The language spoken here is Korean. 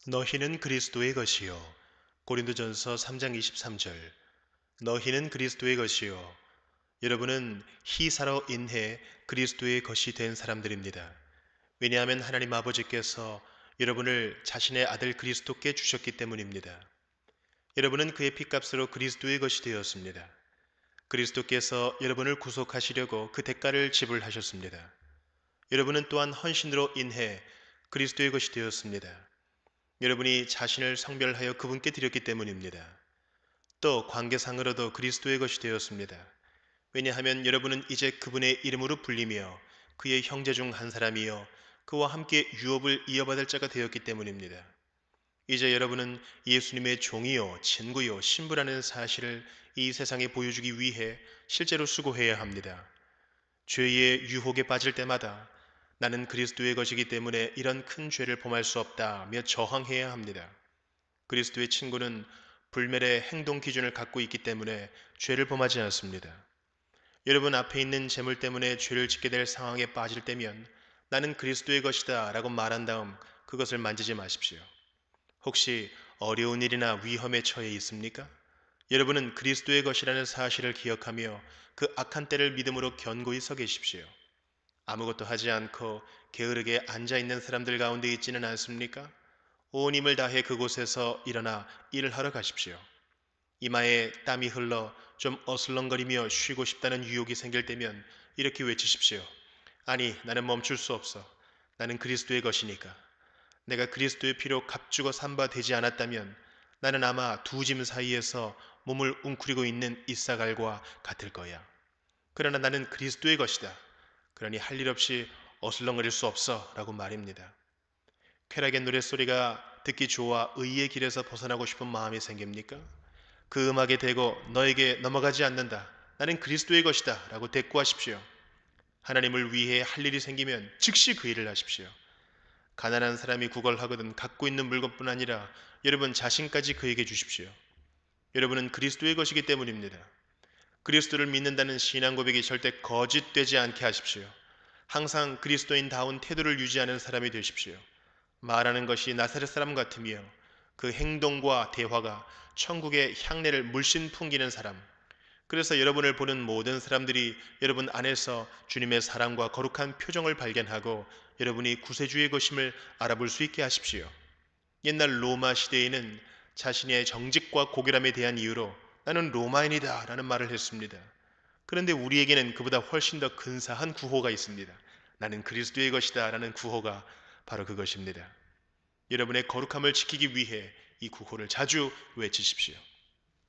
너희는 그리스도의 것이요. 고린도전서 3장 23절. 너희는 그리스도의 것이요. 여러분은 희사로 인해 그리스도의 것이 된 사람들입니다. 왜냐하면 하나님 아버지께서 여러분을 자신의 아들 그리스도께 주셨기 때문입니다. 여러분은 그의 피값으로 그리스도의 것이 되었습니다. 그리스도께서 여러분을 구속하시려고 그 대가를 지불하셨습니다. 여러분은 또한 헌신으로 인해 그리스도의 것이 되었습니다. 여러분이 자신을 성별하여 그분께 드렸기 때문입니다. 또 관계상으로도 그리스도의 것이 되었습니다. 왜냐하면 여러분은 이제 그분의 이름으로 불리며 그의 형제 중 한 사람이요 그와 함께 유업을 이어받을 자가 되었기 때문입니다. 이제 여러분은 예수님의 종이요 친구요 신부라는 사실을 이 세상에 보여주기 위해 실제로 수고해야 합니다. 죄의 유혹에 빠질 때마다 나는 그리스도의 것이기 때문에 이런 큰 죄를 범할 수 없다며 저항해야 합니다. 그리스도의 친구는 불멸의 행동 기준을 갖고 있기 때문에 죄를 범하지 않습니다. 여러분 앞에 있는 재물 때문에 죄를 짓게 될 상황에 빠질 때면 나는 그리스도의 것이다 라고 말한 다음 그것을 만지지 마십시오. 혹시 어려운 일이나 위험에 처해 있습니까? 여러분은 그리스도의 것이라는 사실을 기억하며 그 악한 때를 믿음으로 견고히 서 계십시오. 아무것도 하지 않고 게으르게 앉아있는 사람들 가운데 있지는 않습니까? 온 힘을 다해 그곳에서 일어나 일을 하러 가십시오. 이마에 땀이 흘러 좀 어슬렁거리며 쉬고 싶다는 유혹이 생길 때면 이렇게 외치십시오. 아니, 나는 멈출 수 없어. 나는 그리스도의 것이니까. 내가 그리스도의 피로 값주고 산 바 되지 않았다면 나는 아마 두 짐 사이에서 몸을 웅크리고 있는 이사갈과 같을 거야. 그러나 나는 그리스도의 것이다. 그러니 할 일 없이 어슬렁거릴 수 없어 라고 말입니다. 쾌락의 노랫소리가 듣기 좋아 의의 길에서 벗어나고 싶은 마음이 생깁니까? 그 음악에 대고 너에게 넘어가지 않는다. 나는 그리스도의 것이다 라고 대꾸하십시오. 하나님을 위해 할 일이 생기면 즉시 그 일을 하십시오. 가난한 사람이 구걸하거든 갖고 있는 물건뿐 아니라 여러분 자신까지 그에게 주십시오. 여러분은 그리스도의 것이기 때문입니다. 그리스도를 믿는다는 신앙 고백이 절대 거짓되지 않게 하십시오. 항상 그리스도인다운 태도를 유지하는 사람이 되십시오. 말하는 것이 나사렛 사람 같으며 그 행동과 대화가 천국의 향내를 물씬 풍기는 사람. 그래서 여러분을 보는 모든 사람들이 여러분 안에서 주님의 사랑과 거룩한 표정을 발견하고 여러분이 구세주의 것임을 알아볼 수 있게 하십시오. 옛날 로마 시대에는 자신의 정직과 고결함에 대한 이유로 나는 로마인이다 라는 말을 했습니다. 그런데 우리에게는 그보다 훨씬 더 근사한 구호가 있습니다. 나는 그리스도의 것이다 라는 구호가 바로 그것입니다. 여러분의 거룩함을 지키기 위해 이 구호를 자주 외치십시오.